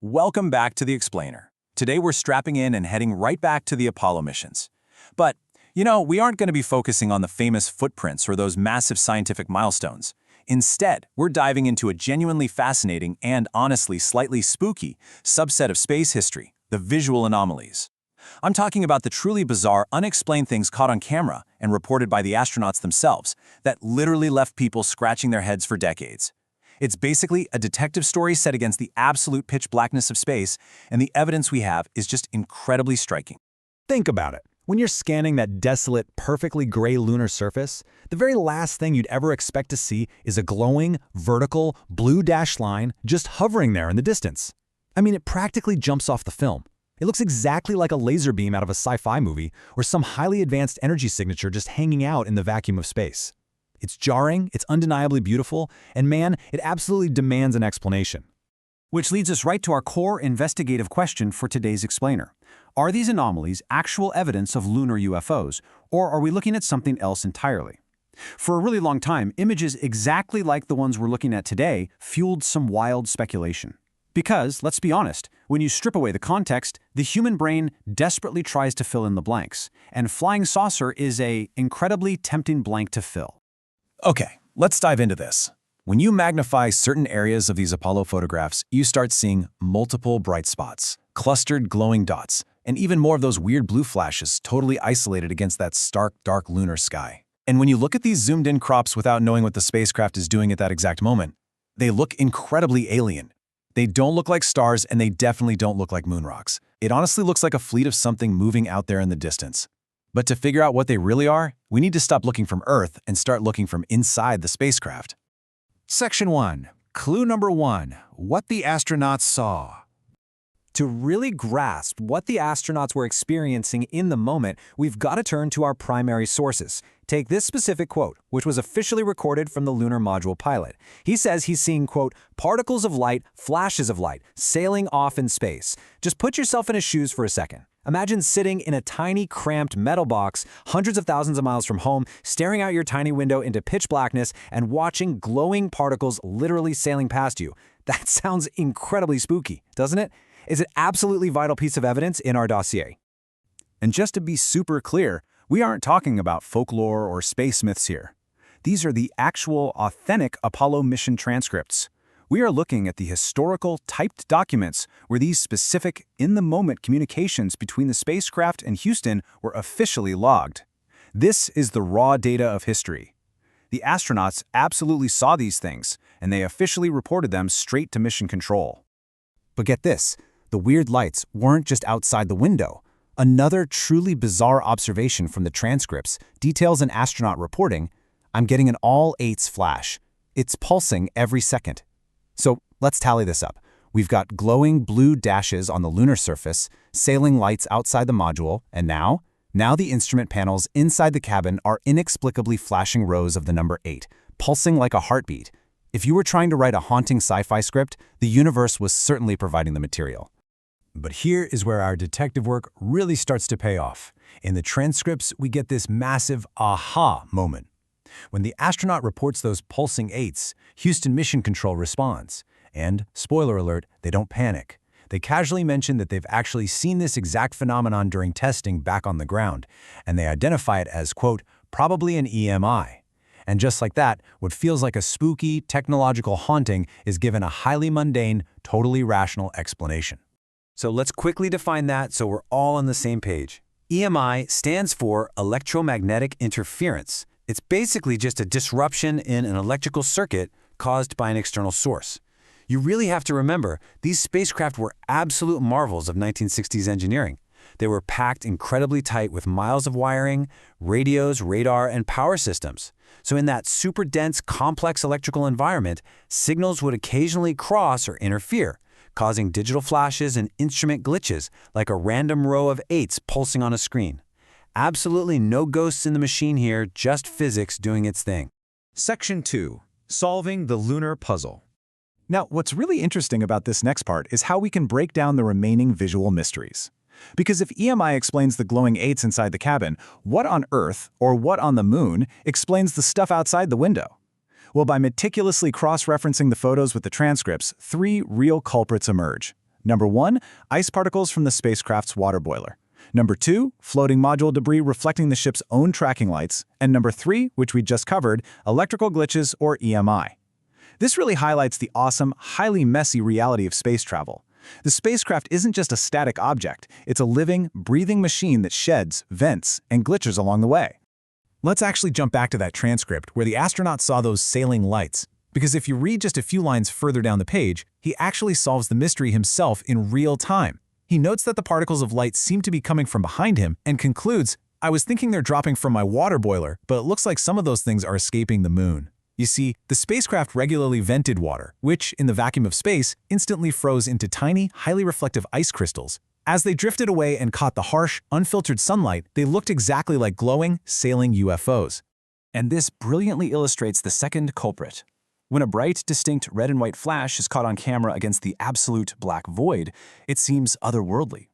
Welcome back to The Explainer. Today we're strapping in and heading right back to the Apollo missions. But, we aren't going to be focusing on the famous footprints or those massive scientific milestones. Instead, we're diving into a genuinely fascinating and, honestly, slightly spooky subset of space history, the visual anomalies. I'm talking about the truly bizarre, unexplained things caught on camera and reported by the astronauts themselves that literally left people scratching their heads for decades. It's basically a detective story set against the absolute pitch blackness of space, and the evidence we have is just incredibly striking. Think about it. When you're scanning that desolate, perfectly gray lunar surface, the very last thing you'd ever expect to see is a glowing, vertical, blue dashed line just hovering there in the distance. I mean, it practically jumps off the film. It looks exactly like a laser beam out of a sci-fi movie or some highly advanced energy signature just hanging out in the vacuum of space. It's jarring, it's undeniably beautiful, and man, it absolutely demands an explanation. Which leads us right to our core investigative question for today's explainer. Are these anomalies actual evidence of lunar UFOs, or are we looking at something else entirely? For a really long time, images exactly like the ones we're looking at today fueled some wild speculation. Because, let's be honest, when you strip away the context, the human brain desperately tries to fill in the blanks, and flying saucer is an incredibly tempting blank to fill. Okay, let's dive into this. When you magnify certain areas of these Apollo photographs, you start seeing multiple bright spots, clustered glowing dots, and even more of those weird blue flashes totally isolated against that stark, dark lunar sky. And when you look at these zoomed-in crops without knowing what the spacecraft is doing at that exact moment, they look incredibly alien. They don't look like stars, and they definitely don't look like moon rocks. It honestly looks like a fleet of something moving out there in the distance. But to figure out what they really are, we need to stop looking from Earth and start looking from inside the spacecraft. Section 1. Clue number 1. What the astronauts saw. To really grasp what the astronauts were experiencing in the moment, we've got to turn to our primary sources. Take this specific quote, which was officially recorded from the lunar module pilot. He says he's seeing, quote, particles of light, flashes of light, sailing off in space. Just put yourself in his shoes for a second. Imagine sitting in a tiny, cramped metal box hundreds of thousands of miles from home, staring out your tiny window into pitch blackness and watching glowing particles literally sailing past you. That sounds incredibly spooky, doesn't it? It's an absolutely vital piece of evidence in our dossier. And just to be super clear, we aren't talking about folklore or space myths here. These are the actual, authentic Apollo mission transcripts. We are looking at the historical, typed documents where these specific, in-the-moment communications between the spacecraft and Houston were officially logged. This is the raw data of history. The astronauts absolutely saw these things, and they officially reported them straight to mission control. But get this, the weird lights weren't just outside the window. Another truly bizarre observation from the transcripts details an astronaut reporting, "I'm getting an all-eights flash. It's pulsing every second." So let's tally this up. We've got glowing blue dashes on the lunar surface, sailing lights outside the module, and now the instrument panels inside the cabin are inexplicably flashing rows of the number 8, pulsing like a heartbeat. If you were trying to write a haunting sci-fi script, the universe was certainly providing the material. But here is where our detective work really starts to pay off. In the transcripts, we get this massive aha moment. When the astronaut reports those pulsing 8s, Houston Mission Control responds. And, spoiler alert, they don't panic. They casually mention that they've actually seen this exact phenomenon during testing back on the ground, and they identify it as, quote, probably an EMI. And just like that, what feels like a spooky, technological haunting is given a highly mundane, totally rational explanation. So let's quickly define that so we're all on the same page. EMI stands for electromagnetic interference. It's basically just a disruption in an electrical circuit caused by an external source. You really have to remember, these spacecraft were absolute marvels of 1960s engineering. They were packed incredibly tight with miles of wiring, radios, radar, and power systems. So in that super dense, complex electrical environment, signals would occasionally cross or interfere, causing digital flashes and instrument glitches like a random row of 8s pulsing on a screen. Absolutely no ghosts in the machine here, just physics doing its thing. Section 2. Solving the lunar puzzle. Now, what's really interesting about this next part is how we can break down the remaining visual mysteries. Because if EMI explains the glowing 8s inside the cabin, what on Earth, or what on the moon, explains the stuff outside the window? Well, by meticulously cross-referencing the photos with the transcripts, 3 real culprits emerge. Number 1, ice particles from the spacecraft's water boiler. Number 2, floating module debris reflecting the ship's own tracking lights. And number 3, which we just covered, electrical glitches or EMI. This really highlights the awesome, highly messy reality of space travel. The spacecraft isn't just a static object, it's a living, breathing machine that sheds, vents, and glitches along the way. Let's actually jump back to that transcript where the astronaut saw those sailing lights. Because if you read just a few lines further down the page, he actually solves the mystery himself in real time. He notes that the particles of light seem to be coming from behind him and concludes, "I was thinking they're dropping from my water boiler, but it looks like some of those things are escaping the moon." You see, the spacecraft regularly vented water, which, in the vacuum of space, instantly froze into tiny, highly reflective ice crystals. As they drifted away and caught the harsh, unfiltered sunlight, they looked exactly like glowing, sailing UFOs. And this brilliantly illustrates the second culprit. When a bright, distinct red and white flash is caught on camera against the absolute black void, it seems otherworldly.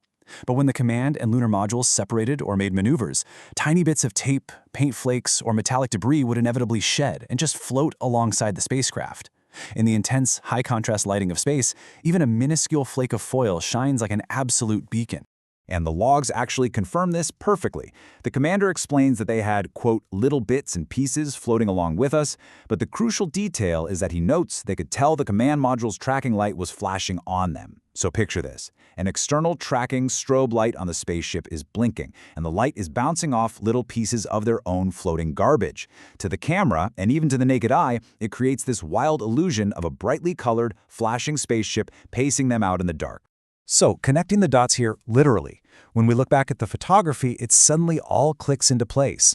But when the command and lunar modules separated or made maneuvers, tiny bits of tape, paint flakes, or metallic debris would inevitably shed and just float alongside the spacecraft. In the intense, high-contrast lighting of space, even a minuscule flake of foil shines like an absolute beacon. And the logs actually confirm this perfectly. The commander explains that they had, quote, little bits and pieces floating along with us, but the crucial detail is that he notes they could tell the command module's tracking light was flashing on them. So picture this. An external tracking strobe light on the spaceship is blinking, and the light is bouncing off little pieces of their own floating garbage. To the camera, and even to the naked eye, it creates this wild illusion of a brightly colored, flashing spaceship pacing them out in the dark. So, connecting the dots here literally. When we look back at the photography, it suddenly all clicks into place.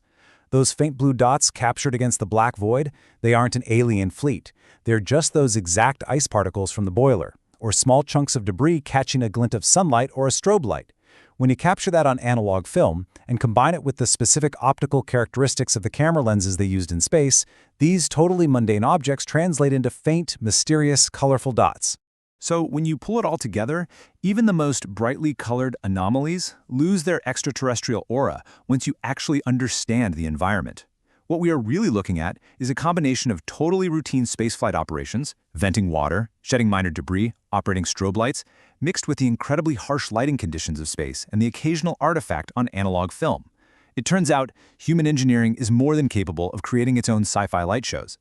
Those faint blue dots captured against the black void, they aren't an alien fleet. They're just those exact ice particles from the boiler, or small chunks of debris catching a glint of sunlight or a strobe light. When you capture that on analog film and combine it with the specific optical characteristics of the camera lenses they used in space, these totally mundane objects translate into faint, mysterious, colorful dots. So when you pull it all together, even the most brightly colored anomalies lose their extraterrestrial aura once you actually understand the environment. What we are really looking at is a combination of totally routine spaceflight operations, venting water, shedding minor debris, operating strobe lights, mixed with the incredibly harsh lighting conditions of space and the occasional artifact on analog film. It turns out human engineering is more than capable of creating its own sci-fi light shows.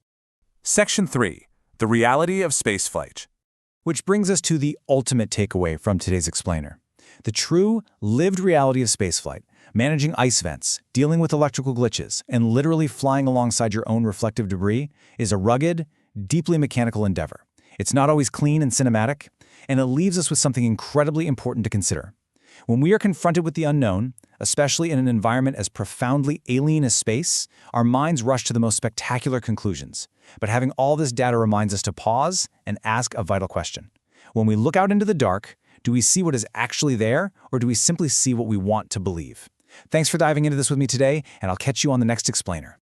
Section 3. The reality of spaceflight. Which brings us to the ultimate takeaway from today's explainer. The true, lived reality of spaceflight, managing ice vents, dealing with electrical glitches, and literally flying alongside your own reflective debris is a rugged, deeply mechanical endeavor. It's not always clean and cinematic, and it leaves us with something incredibly important to consider. When we are confronted with the unknown, especially in an environment as profoundly alien as space, our minds rush to the most spectacular conclusions. But having all this data reminds us to pause and ask a vital question. When we look out into the dark, do we see what is actually there, or do we simply see what we want to believe? Thanks for diving into this with me today, and I'll catch you on the next explainer.